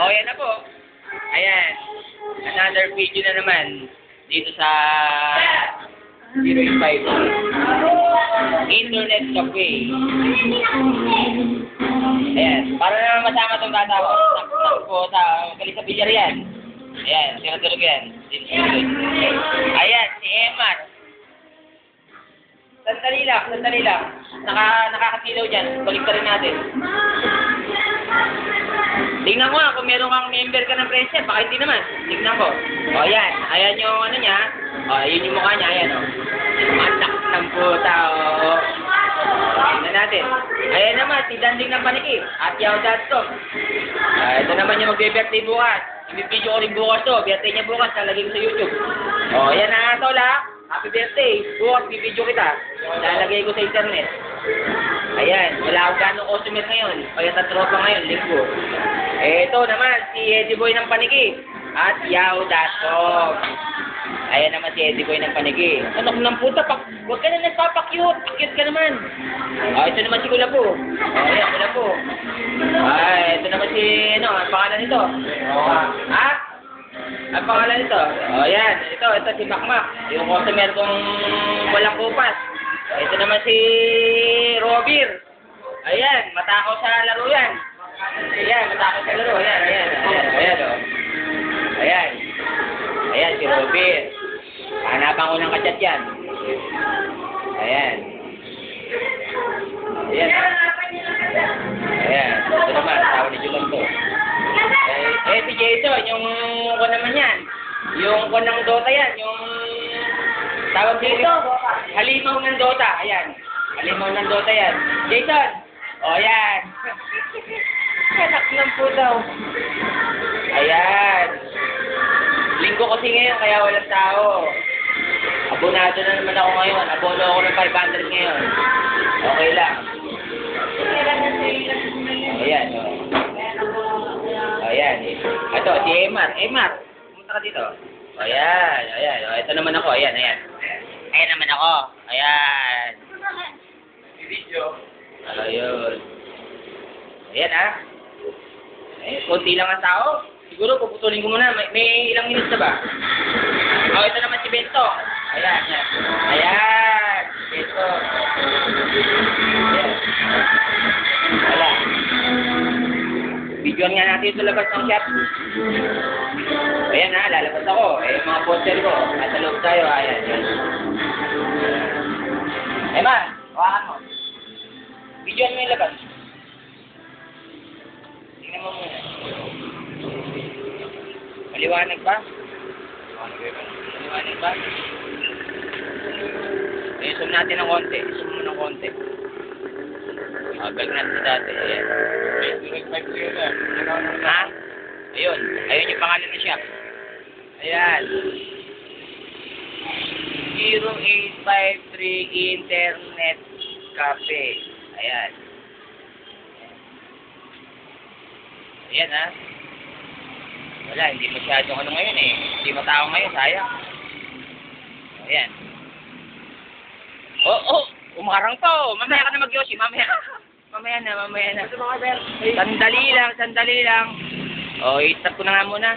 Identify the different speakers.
Speaker 1: O, yan na po. Ayan. Another video na naman dito sa 085 Internet Cafe. Ayan. Para naman masama itong bata ko. Po sa Kalisa Villar yan. Ayan. Tinatulog yan. Ayan. Si Emar. Sandali lang. Nakakatilaw dyan. Balik ka rin natin. Tingnan ko kung meron kang member ka ng present. Baka hindi naman. Tingnan ko. O, yan. Ayan yung ano niya. O, yun yung mukha niya. Ayan, o. Anak ng puta, o. Tingnan natin. Ayan naman, si Danding ng Paniki. At Yahoo.com. Ito naman yung magbe-birthday bukas. Ibibidyo ko rin bukas to. Birthday niya bukas. Lalagay ko sa YouTube. O, yan na, tol, ha. Happy birthday. Bukas, bibidyo kita. Lalagay ko sa internet. Ayan, wala akong gano'ng customer ngayon. Kaya tatropa ngayon, linggo. Ito naman, si Eddie Boy ng Paniki. At Yahoo.com. Ayan naman si Eddie Boy ng Paniki. Anak ng puta, huwag ka na nagpapakyut. Akyut ka naman. Ito naman si Kulapo. Ayan, Kulapo. Ito naman si, ang pangalan nito. Ang pangalan nito. Ayan, ito si Makmak. Yung customer kong walang kupas. Ito naman si Robir. Ayan, matakaw sa laro yan. Ayan, matakaw sa laro. Ayan, o. Ayan, si Robir. Hanapan ko ng kachat yan. Ayan. Ito naman, tawa ni Julan to. Si Jason, yung ko naman yan. Yung ko ng Dota yan, yung tawag dito, halimaw ng Dota. Ayan. Halimaw ng Dota yan. Jason! O, yan. Anak ng pudaw. Ayan. Linggo kasi ngayon, kaya walang tao. Abonado na naman ako ngayon. Abono ako ng 500 ngayon. Okay lang. Ayan. Ayan. Ito, si Emar. Emar, pumunta ka dito. Ayan. Ito naman ako. Ayan naman ako. Ayan. Video. Ayun. Ayan, ha. Konti lang ang tao. Siguro, puputulin ko muna. May ilang minutes na ba? Ito naman si Bento. Ayan. Bento. Ayan. Wala. Videoan nga natin ito labas ng shop. Ayan, ha. Lalabas ako. Mga poster ko. Nasa loob tayo. Ayan. Emma, hawakan mo. Videoan mo yung labas. Tingnan mo muna. Maliwanag ba? Maliwanag ba? Ayun, zoom natin ng konti. Zoom mo ng konti. Balik natin sa dati. Ayan. Ha? Ayun. Ayun yung pangalan ng shop. Ayan. 0853 Internet Cafe. Ayan. Ayan, ha. Wala, hindi masyadong ano ngayon eh. Hindi matao ngayon, sayang. Ayan. Umarang to. Mamaya ka na mag-yoshi. Mamaya na. Sandali lang. I-stop ko na nga muna.